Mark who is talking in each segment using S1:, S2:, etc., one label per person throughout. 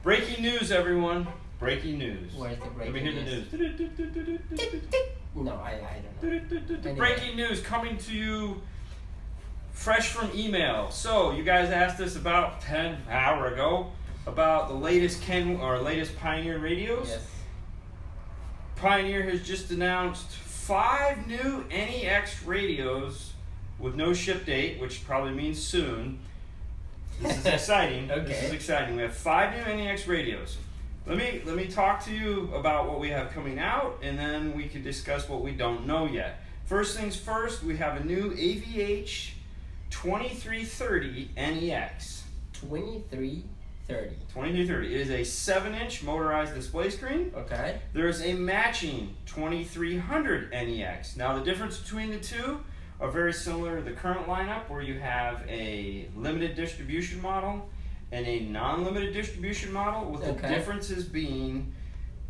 S1: Breaking news, everyone. Breaking news.
S2: Where's the
S1: Let me
S2: breaking
S1: hear
S2: news?
S1: the news.
S2: No, I don't know. Anyway.
S1: Breaking news coming to you fresh from email. So, you guys asked us about an hour ago about the latest Pioneer radios.
S2: Yes.
S1: Pioneer has just announced 5 new NEX radios with no ship date, which probably means soon. This is exciting.
S2: Okay.
S1: This is exciting. We have 5 new NEX radios. Let me talk to you about what we have coming out, and then we can discuss what we don't know yet. First things first, we have a new AVH 2330 NEX.
S2: 2330.
S1: 2330. It is a 7-inch motorized display screen.
S2: Okay.
S1: There is a matching 2300 NEX. Now the difference between the two are very similar to the current lineup, where you have a limited distribution model and a non-limited distribution model, with the differences being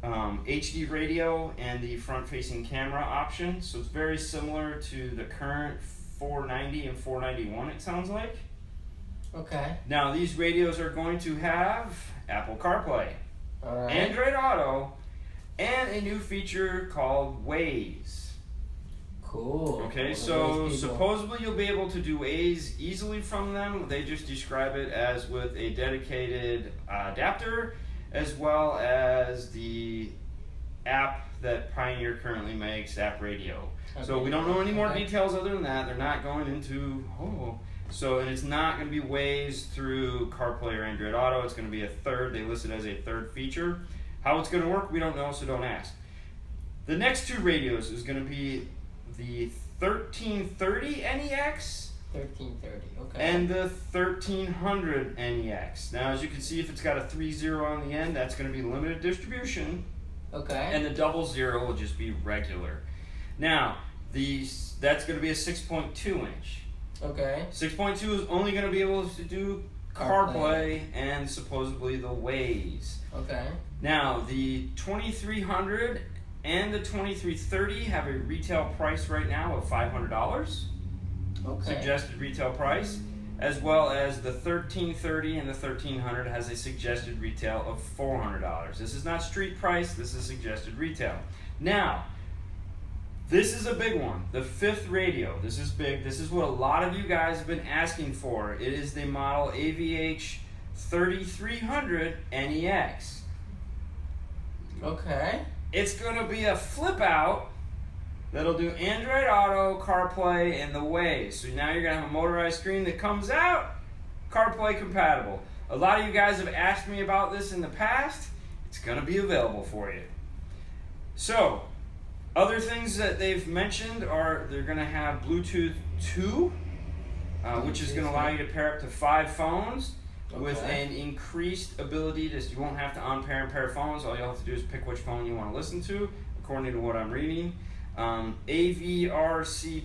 S1: HD radio and the front-facing camera option. So it's very similar to the current 490 and 491, it sounds like.
S2: Okay.
S1: Now these radios are going to have Apple CarPlay,
S2: Alright.
S1: Android Auto, and a new feature called Waze.
S2: Cool.
S1: Okay, so supposedly you'll be able to do Waze easily from them. They just describe it as with a dedicated adapter, as well as the app that Pioneer currently makes, App Radio. Okay. So we don't know any more details other than that. They're not going into, and it's not going to be Waze through CarPlay or Android Auto. It's going to be a third. They list it as a third feature. How it's going to work, we don't know, so don't ask. The next 2 radios is going to be the 1330 NEX
S2: 1330, okay.
S1: and the 1300 NEX. Now, as you can see, if it's got a 30 on the end, that's going to be limited distribution.
S2: Okay.
S1: And the 00 will just be regular. Now, that's going to be a 6.2 inch.
S2: Okay.
S1: 6.2 is only going to be able to do CarPlay and supposedly the Waze.
S2: Okay.
S1: Now, the 2300 and the 2330 have a retail price right now of $500.
S2: Okay.
S1: Suggested retail price. As well as the 1330 and the 1300 has a suggested retail of $400. This is not street price, this is suggested retail. Now, this is a big one. The 5th radio. This is big. This is what a lot of you guys have been asking for. It is the model AVH 3300 NEX.
S2: Okay.
S1: It's going to be a flip out that'll do Android Auto, CarPlay, and the Waze. So now you're going to have a motorized screen that comes out CarPlay compatible. A lot of you guys have asked me about this in the past. It's going to be available for you. So, other things that they've mentioned are they're going to have Bluetooth 2, which is going to allow you to pair up to 5 phones with an increased ability to, you won't have to unpair and pair phones. All you'll have to do is pick which phone you want to listen to, according to what I'm reading. AVRCP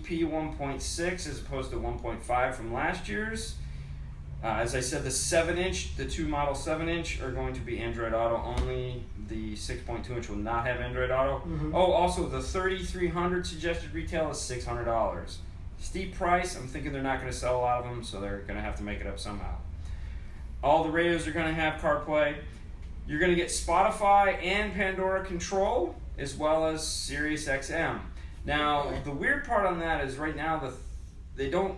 S1: 1.6 as opposed to 1.5 from last year's. As I said, the 7-inch, the 2 model 7-inch are going to be Android Auto only. The 6.2-inch will not have Android Auto.
S2: Mm-hmm.
S1: Oh, also the 3300 suggested retail is $600. Steep price. I'm thinking they're not going to sell a lot of them, so they're going to have to make it up somehow. All the radios are going to have CarPlay. You're going to get Spotify and Pandora control, as well as Sirius XM. Now, the weird part on that is right now they don't.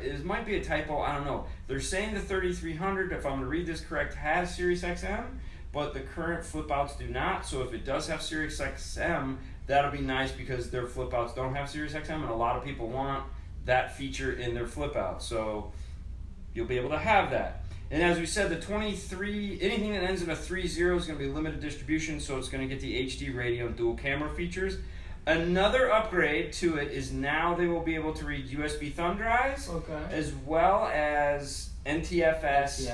S1: It might be a typo. I don't know. They're saying the 3300, if I'm going to read this correct, has Sirius XM, but the current flip-outs do not. So if it does have Sirius XM, that'll be nice because their flip-outs don't have Sirius XM, and a lot of people want that feature in their flip-out. So you'll be able to have that. And as we said, the 23, anything that ends in a 30 is going to be limited distribution, so it's going to get the HD radio and dual camera features. Another upgrade to it is now they will be able to read USB thumb drives, as well as NTFS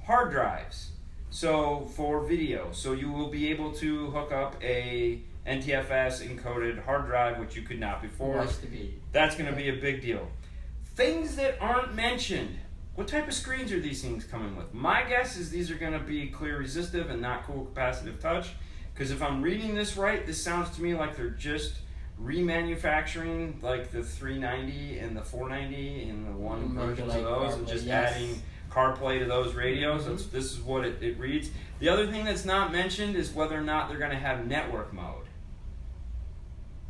S1: hard drives. So for video, so you will be able to hook up a NTFS encoded hard drive, which you could not before. That's going to be a big deal. Things that aren't mentioned. What type of screens are these things coming with? My guess is these are going to be clear resistive and not cool capacitive touch. Because if I'm reading this right, this sounds to me like they're just remanufacturing like the 390 and the 490 and the one versions of those and just adding CarPlay to those radios. This is what it reads. The other thing that's not mentioned is whether or not they're going to have network mode.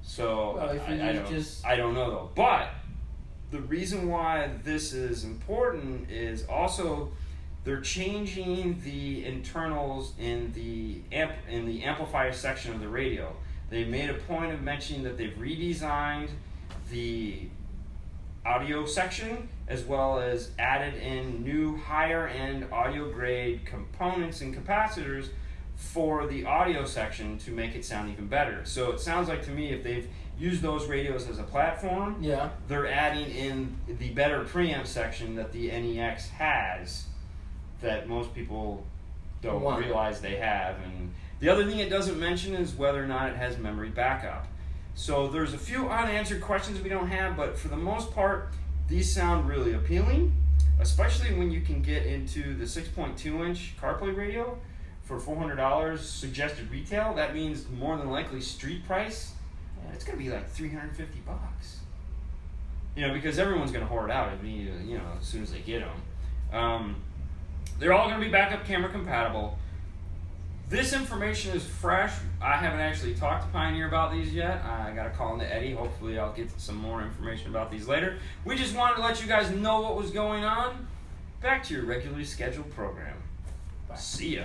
S1: So
S2: Well, if you
S1: I don't know though. But the reason why this is important is also they're changing the internals in the amplifier section of the radio. They made a point of mentioning that they've redesigned the audio section as well as added in new higher end audio grade components and capacitors for the audio section to make it sound even better. So it sounds like to me if they've used those radios as a platform,
S2: yeah,
S1: they're adding in the better preamp section that the NEX has that most people don't realize they have. And the other thing it doesn't mention is whether or not it has memory backup. So there's a few unanswered questions we don't have, but for the most part, these sound really appealing, especially when you can get into the 6.2-inch CarPlay radio for $400 suggested retail. That means more than likely street price, it's going to be like $350. You know, because everyone's going to hoard out as soon as they get them. They're all going to be backup camera compatible. This information is fresh. I haven't actually talked to Pioneer about these yet. I got to call into Eddie. Hopefully I'll get some more information about these later. We just wanted to let you guys know what was going on. Back to your regularly scheduled program.
S2: Bye.
S1: See ya.